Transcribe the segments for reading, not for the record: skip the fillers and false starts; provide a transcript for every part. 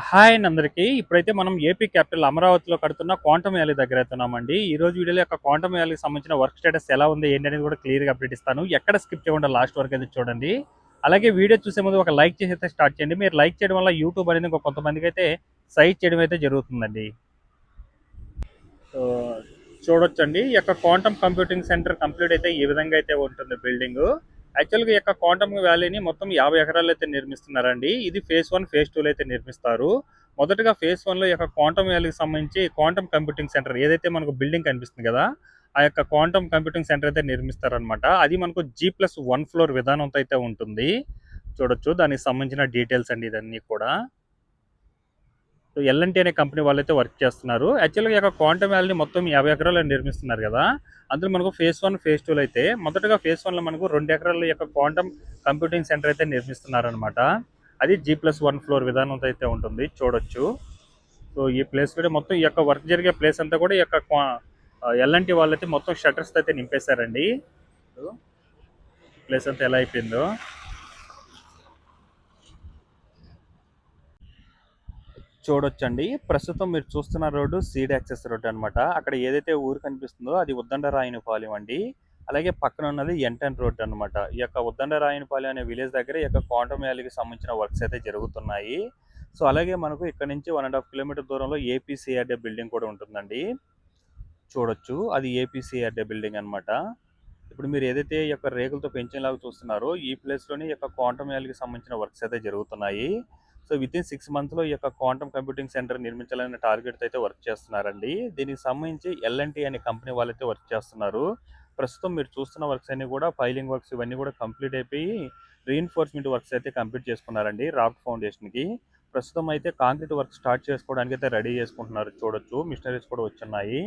Hi అండి అందరికి. ఇప్పుడైతే మనం ఏపీ క్యాపిటల్ అమరావతిలో కడుతున్న క్వాంటమ్ వ్యాలీ దగ్గర అవుతున్నామండి. ఈ రోజు వీడియోలో యొక్క క్వాంటమ్ వ్యాలీకి సంబంధించిన వర్క్ స్టేటస్ ఎలా ఉంది ఏంటి అనేది కూడా క్లియర్గా అప్డేట్ ఇస్తాను. ఎక్కడ స్కిప్ చేయకుండా లాస్ట్ వరకు అయితే చూడండి. అలాగే వీడియో చూసే ముందు ఒక లైక్ చేసి అయితే స్టార్ట్ చేయండి. మీరు లైక్ చేయడం వల్ల యూట్యూబ్ అనేది కొంతమందికి అయితే సైట్ చేయడం అయితే జరుగుతుందండి. సో చూడొచ్చండి, ఈ యొక్క క్వాంటమ్ కంప్యూటింగ్ సెంటర్ కంప్లీట్ అయితే ఈ విధంగా అయితే ఉంటుంది బిల్డింగ్. యాక్చువల్గా ఈ యొక్క క్వాంటమ్ వ్యాలీని మొత్తం 50 ఎకరాలు అయితే నిర్మిస్తున్నారండి. ఇది ఫేజ్ 1 ఫేజ్ 2 అయితే నిర్మిస్తారు. మొదటగా ఫేజ్ 1 లో ఈ యొక్క క్వాంటమ్ వ్యాలీకి సంబంధించి క్వాంటమ్ కంప్యూటింగ్ సెంటర్ ఏదైతే మనకు బిల్డింగ్ కనిపిస్తుంది కదా, ఆ యొక్క క్వాంటమ్ కంప్యూటింగ్ సెంటర్ అయితే నిర్మిస్తారనమాట. అది మనకు G+1 ఫ్లోర్ విధానంతో అయితే ఉంటుంది. చూడొచ్చు దానికి సంబంధించిన డీటెయిల్స్ అండి ఇదన్నీ కూడా. ఎల్ఎన్టీ అనే కంపెనీ వాళ్ళైతే వర్క్ చేస్తున్నారు. యాక్చువల్గా ఈ యొక్క క్వాంటమ్ వ్యాలీని మొత్తం 50 ఎకరాలు నిర్మిస్తున్నారు కదా, అందులో మనకు ఫేజ్ 1 ఫేజ్ 2 అయితే మొదటగా ఫేజ్ 1లో మనకు 2 ఎకరాల యొక్క క్వాంటమ్ కంప్యూటింగ్ సెంటర్ అయితే నిర్మిస్తున్నారనమాట. అది G+1 ఫ్లోర్ విధానంతో అయితే ఉంటుంది. చూడొచ్చు. సో ఈ ప్లేస్ కూడా మొత్తం ఈ యొక్క వర్క్ జరిగే ప్లేస్ అంతా కూడా ఈ యొక్క ఎల్ఎన్టీ వాళ్ళైతే మొత్తం షట్టర్స్ అయితే నింపేశారండి. ప్లేస్ అంతా ఎలా అయిపోయిందో చూడొచ్చండి. ప్రస్తుతం మీరు చూస్తున్న రోడ్డు సీడ్ యాక్సెస్ రోడ్డు అనమాట. అక్కడ ఏదైతే ఊరు కనిపిస్తుందో అది ఉద్దండరాయనిపాలెం అండి. అలాగే పక్కన ఉన్నది ఎంటన్ రోడ్ అనమాట. ఈ యొక్క ఉద్దండరాయనిపాలెం అనే విలేజ్ దగ్గర ఈ యొక్క క్వాంటమ్ వ్యాలీకి సంబంధించిన వర్క్స్ అయితే జరుగుతున్నాయి. సో అలాగే మనకు ఇక్కడ నుంచి 1.5 కిలోమీటర్ దూరంలో ఏపీసీఆర్డే బిల్డింగ్ కూడా ఉంటుందండి. చూడొచ్చు, అది ఏపీసీఆర్డే బిల్డింగ్ అనమాట. ఇప్పుడు మీరు ఏదైతే ఈ యొక్క రేకులతో పెంచేలాగా చూస్తున్నారో ఈ ప్లేస్లోనే ఈ యొక్క క్వాంటమ్ వ్యాలీకి సంబంధించిన వర్క్స్ అయితే జరుగుతున్నాయి. సో వితిన్ 6 మంత్లో ఈ యొక్క క్వాంటమ్ కంప్యూటింగ్ సెంటర్ నిర్మించాలనే టార్గెట్ అయితే వర్క్ చేస్తున్నారండి. దీనికి సంబంధించి ఎల్ఎన్టీ అనే కంపెనీ వాళ్ళైతే వర్క్ చేస్తున్నారు. ప్రస్తుతం మీరు చూస్తున్న వర్క్స్ అన్ని కూడా ఫైలింగ్ వర్క్స్ ఇవన్నీ కూడా కంప్లీట్ అయిపోయి రీఎన్ఫోర్స్మెంట్ వర్క్స్ అయితే కంప్లీట్ చేసుకున్నారండి రాక్ ఫౌండేషన్కి. ప్రస్తుతం అయితే కాంక్రీట్ వర్క్ స్టార్ట్ చేసుకోవడానికి అయితే రెడీ చేసుకుంటున్నారు. చూడొచ్చు, మిషనరీస్ కూడా వచ్చున్నాయి.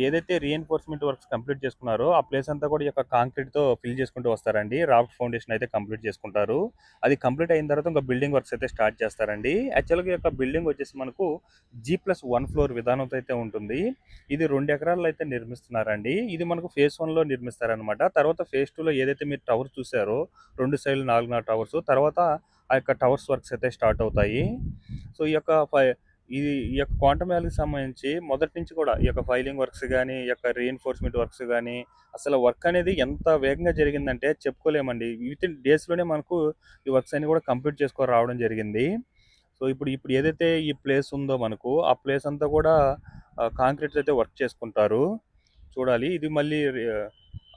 ఏదైతే రీఎన్ఫోర్స్మెంట్ వర్క్స్ కంప్లీట్ చేసుకున్నారో ఆ ప్లేస్ అంతా కూడా ఈ యొక్క కాంక్రీట్తో ఫిల్ చేసుకుంటూ వస్తారండి. రాక్ ఫౌండేషన్ అయితే కంప్లీట్ చేసుకుంటారు. అది కంప్లీట్ అయిన తర్వాత ఇంకా బిల్డింగ్ వర్క్స్ అయితే స్టార్ట్ చేస్తారండి. యాక్చువల్గా ఈ యొక్క బిల్డింగ్ వచ్చేసి మనకు G+1 ఫ్లోర్ విధానంతో అయితే ఉంటుంది. ఇది 2 ఎకరాల్లో అయితే నిర్మిస్తున్నారండి. ఇది మనకు ఫేజ్ 1లో నిర్మిస్తారనమాట. తర్వాత ఫేజ్ 2లో ఏదైతే మీరు టవర్ చూసారో 2 సైడ్లు 4 టవర్స్ తర్వాత ఆ యొక్క టవర్స్ వర్క్స్ అయితే స్టార్ట్ అవుతాయి. సో ఈ యొక్క క్వాంటమ్ వ్యాలీకి సంబంధించి మొదటి నుంచి కూడా ఈ యొక్క ఫైలింగ్ వర్క్స్ కానీ ఈ యొక్క రీఎన్ఫోర్స్మెంట్ వర్క్స్ కానీ అసలు వర్క్ అనేది ఎంత వేగంగా జరిగిందంటే చెప్పుకోలేమండి. విత్ ఇన్ డేస్లోనే మనకు ఈ వర్క్స్ అన్ని కూడా కంప్లీట్ చేసుకొని రావడం జరిగింది. సో ఇప్పుడు ఇప్పుడు ఏదైతే ఈ ప్లేస్ ఉందో మనకు ఆ ప్లేస్ అంతా కూడా కాంక్రీట్ అయితే వర్క్ చేసుకుంటారు. చూడాలి, ఇది మళ్ళీ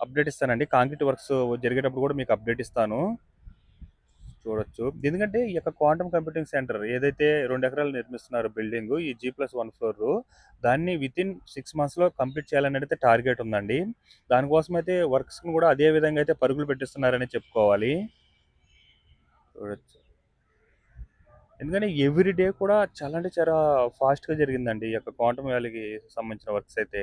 అప్డేట్ ఇస్తానండి. కాంక్రీట్ వర్క్స్ జరిగేటప్పుడు కూడా మీకు అప్డేట్ ఇస్తాను. చూడొచ్చు, ఎందుకంటే ఈ యొక్క క్వాంటమ్ కంప్యూటింగ్ సెంటర్ ఏదైతే 2 ఎకరాలు నిర్మిస్తున్నారు బిల్డింగ్ ఈ G+1 ఫ్లోర్, దాన్ని వితిన్ 6 మంత్స్లో కంప్లీట్ చేయాలని అయితే టార్గెట్ ఉందండి. దానికోసం అయితే వర్క్స్ని కూడా అదే విధంగా అయితే పరుగులు పెట్టిస్తున్నారని చెప్పుకోవాలి. చూడొచ్చు, ఎందుకంటే ఎవ్రీ డే కూడా చాలా అంటే చాలా ఫాస్ట్గా జరిగిందండి ఈ యొక్క క్వాంటమ్ వ్యాలీకి సంబంధించిన వర్క్స్ అయితే.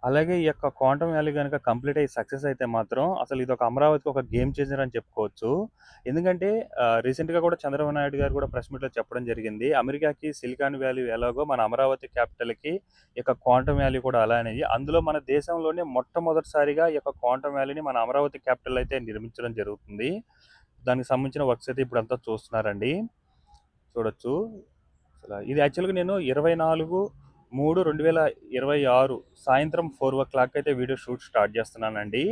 అలాగే ఈ యొక్క క్వాంటమ్ వ్యాలీ గనుక కంప్లీట్ అయ్యి సక్సెస్ అయితే మాత్రం అసలు ఇదొక అమరావతికి ఒక గేమ్ చేంజర్ అని చెప్పుకోవచ్చు. ఎందుకంటే రీసెంట్‌గా కూడా చంద్రబాబు నాయుడు గారు కూడా ప్రెస్ మీట్‌లో చెప్పడం జరిగింది. అమెరికాకి సిలికాన్ వ్యాలీ ఎలాగో మన అమరావతి క్యాపిటల్‌కి ఈ యొక్క క్వాంటమ్ వ్యాలీ కూడా అలానే. అందులో మన దేశంలోనే మొట్టమొదటిసారిగా ఈ యొక్క క్వాంటమ్ వ్యాలీని మన అమరావతి క్యాపిటల్ అయితే నిర్మించడం జరుగుతుంది. దానికి సంబంధించిన వర్క్స్ అయితే ఇప్పుడంతా చూస్తున్నారండి. చూడొచ్చు. ఇది యాక్చువల్‌గా నేను 24/3/2026 సాయంత్రం 4:00 అయితే వీడియో షూట్ స్టార్ట్ చేస్తున్నానండి.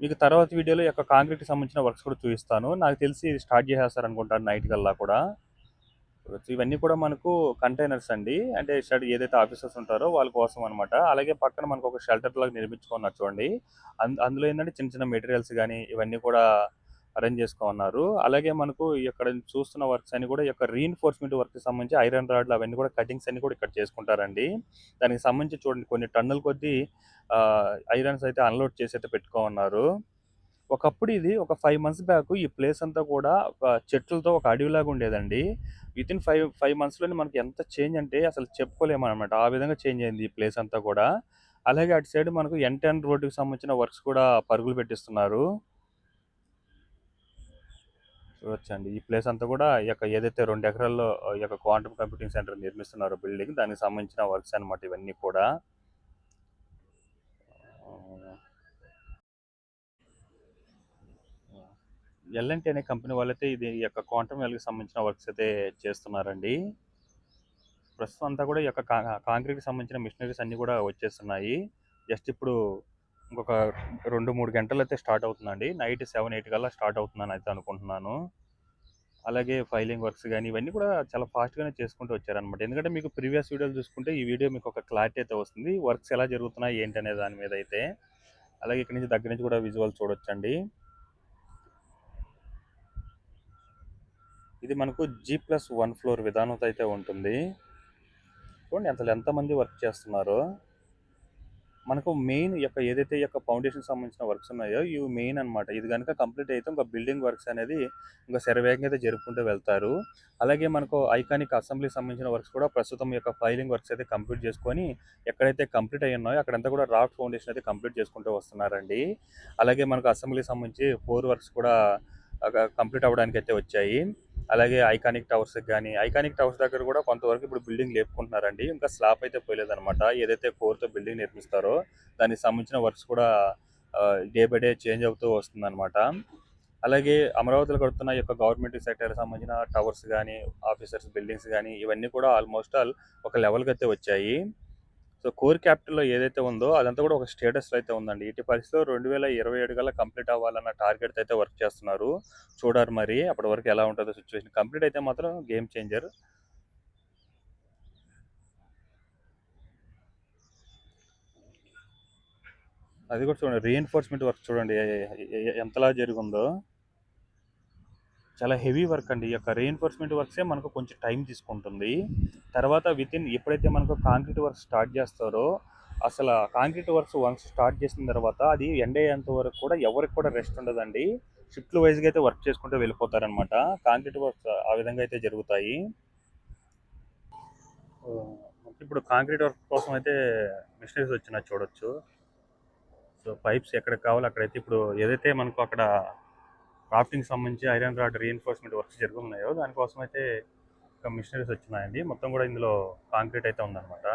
మీకు తర్వాత వీడియోలో యొక్క కాంక్రీట్‌కి సంబంధించిన వర్క్స్ కూడా చూపిస్తాను. నాకు తెలిసి ఇది స్టార్ట్ చేసేస్తారనుకుంటాను నైట్ కల్లా కూడా. ఇవన్నీ కూడా మనకు కంటైనర్స్ అండి. అంటే ఏదైతే ఆఫీసర్స్ ఉంటారో వాళ్ళ కోసం అనమాట. అలాగే పక్కన మనకు ఒక షెల్టర్ లాగా నిర్మించుకున్నారు చూడండి. అందులో ఏంటంటే చిన్న చిన్న మెటీరియల్స్ కానీ ఇవన్నీ కూడా అరేంజ్ చేసుకోమన్నారు. అలాగే మనకు ఇక్కడ చూస్తున్న వర్క్స్ అన్ని కూడా ఈ యొక్క రీఎన్ఫోర్స్మెంట్ వర్క్కి సంబంధించి ఐరన్ రాడ్లు అవన్నీ కూడా కటింగ్స్ అన్ని కూడా ఇక్కడ చేసుకుంటారండి. దానికి సంబంధించి చూడండి కొన్ని టన్నుల కొద్దీ ఐరన్స్ అయితే అన్లోడ్ చేసి అయితే పెట్టుకోమన్నారు. ఒకప్పుడు ఇది ఒక 5 మంత్స్ బ్యాక్ ఈ ప్లేస్ అంతా కూడా ఒక చెట్లతో ఒక అడవిలాగా ఉండేదండి. వితిన్ 5 మంత్స్‌లోనే మనకి ఎంత చేంజ్ అంటే అసలు చెప్పుకోలేమనమాట. ఆ విధంగా చేంజ్ అయింది ఈ ప్లేస్ అంతా కూడా. అలాగే అటు సైడ్ మనకు ఎన్10 రోడ్డుకి సంబంధించిన వర్క్స్ కూడా పరుగులు పెట్టిస్తున్నారు. చూడొచ్చండి. ఈ ప్లేస్ అంతా కూడా ఈ యొక్క ఏదైతే 2 ఎకరాల్లో ఈ యొక్క క్వాంటమ్ కంప్యూటింగ్ సెంటర్ నిర్మిస్తున్నారో బిల్డింగ్ దానికి సంబంధించిన వర్క్స్ అనమాట ఇవన్నీ కూడా. ఎల్ఎన్టీ అనే కంపెనీ వాళ్ళైతే ఇది ఈ యొక్క క్వాంటమ్ వెల్కి సంబంధించిన వర్క్స్ అయితే చేస్తున్నారండి. ప్రస్తుతం అంతా కూడా ఈ యొక్క కాంక్రీట్కి సంబంధించిన మిషనరీస్ అన్నీ కూడా వచ్చేస్తున్నాయి. జస్ట్ ఇప్పుడు ఇంకొక 2-3 గంటలు అయితే స్టార్ట్ అవుతుందండి. నైట్ 7-8 కల్లా స్టార్ట్ అవుతుందని అయితే అనుకుంటున్నాను. అలాగే ఫైలింగ్ వర్క్స్ కానీ ఇవన్నీ కూడా చాలా ఫాస్ట్గానే చేసుకుంటూ వచ్చారనమాట. ఎందుకంటే మీకు ప్రీవియస్ వీడియోలు చూసుకుంటే ఈ వీడియో మీకు ఒక క్లారిటీ అయితే వస్తుంది. వర్క్స్ ఎలా జరుగుతున్నాయి ఏంటి అనే దాని మీద అయితే. అలాగే ఇక్కడ నుంచి దగ్గర నుంచి కూడా విజువల్ చూడొచ్చండి. ఇది మనకు G+1 ఫ్లోర్ విధానంతో అయితే ఉంటుంది. చూడండి అసలు ఎంతమంది వర్క్ చేస్తున్నారో. మనకు మెయిన్ యొక్క ఏదైతే ఈ యొక్క ఫౌండేషన్ సంబంధించిన వర్క్స్ ఉన్నాయో ఇవి మెయిన్ అనమాట. ఇది కనుక కంప్లీట్ అయితే ఇంకా బిల్డింగ్ వర్క్స్ అనేది ఇంకా శరవేగంగా అయితే జరుపుకుంటూ వెళ్తారు. అలాగే మనకు ఐకానిక్ అసెంబ్లీకి సంబంధించిన వర్క్స్ కూడా ప్రస్తుతం యొక్క ఫైలింగ్ వర్క్స్ అయితే కంప్లీట్ చేసుకొని ఎక్కడైతే కంప్లీట్ అయ్యి ఉన్నాయో అక్కడంతా కూడా రాఫ్ట్ ఫౌండేషన్ అయితే కంప్లీట్ చేసుకుంటూ వస్తున్నారండి. అలాగే మనకు అసెంబ్లీకి సంబంధించి 4 వర్క్స్ కూడా కంప్లీట్ అవ్వడానికి అయితే వచ్చాయి. అలాగే ఐకానిక్ టవర్స్కి కానీ ఐకానిక్ టవర్స్ దగ్గర కూడా కొంతవరకు ఇప్పుడు బిల్డింగ్ లేపుకుంటున్నారండి. ఇంకా స్లాబ్ అయితే పోయలేదనమాట. ఏదైతే కోర్తో బిల్డింగ్ నిర్మిస్తారో దానికి సంబంధించిన వర్క్స్ కూడా డే బై డే చేంజ్ అవుతూ వస్తుందన్నమాట. అలాగే అమరావతిలో కడుతున్న యొక్క గవర్నమెంట్ సెక్టర్ సంబంధించిన టవర్స్ కానీ ఆఫీసర్స్ బిల్డింగ్స్ కానీ ఇవన్నీ కూడా ఆల్మోస్ట్ ఆల్ ఒక లెవెల్కి అయితే వచ్చాయి. సో కోర్ క్యాపిటల్లో ఏదైతే ఉందో అదంతా కూడా ఒక స్టేటస్లో అయితే ఉందండి. ఇటు పరిస్థితిలో 2027 కల్లా కంప్లీట్ అవ్వాలన్న టార్గెట్ అయితే వర్క్ చేస్తున్నారు. చూడాలి మరి అప్పటి వరకు ఎలా ఉంటుందో సిచ్యువేషన్. కంప్లీట్ అయితే మాత్రం గేమ్ చేంజర్. అది కూడా చూడండి, రీఎన్ఫోర్స్మెంట్ వర్క్ చూడండి ఎంతలా జరిగిందో. చాలా హెవీ వర్క్ అండి. ఈ యొక్క రీఎన్ఫోర్స్మెంట్ వర్క్సే మనకు కొంచెం టైం తీసుకుంటుంది. తర్వాత ఎప్పుడైతే మనకు కాంక్రీట్ వర్క్ స్టార్ట్ చేస్తారో అసలు కాంక్రీట్ వర్క్స్ వన్స్ స్టార్ట్ చేసిన తర్వాత అది ఎండ్ అయ్యేంత వరకు కూడా ఎవరికి కూడా రెస్ట్ ఉండదండి. షిఫ్ట్ల వైజ్గా అయితే వర్క్ చేసుకుంటూ వెళ్ళిపోతారనమాట. కాంక్రీట్ వర్క్స్ ఆ విధంగా అయితే జరుగుతాయి. ఇప్పుడు కాంక్రీట్ వర్క్ కోసం అయితే మిషనరీస్ వచ్చినా చూడొచ్చు. సో పైప్స్ ఎక్కడికి కావాలో అక్కడైతే ఇప్పుడు ఏదైతే మనకు అక్కడ రాఫ్టింగ్ సంబంధించి ఐరన్ రాడ్ రీఎన్ఫోర్స్మెంట్ వర్క్స్ జరుగుతున్నాయో దానికోసం అయితే మిషనరీస్ వచ్చినాయండి. మొత్తం కూడా ఇందులో కాంక్రీట్ అయితే ఉందన్నమాట.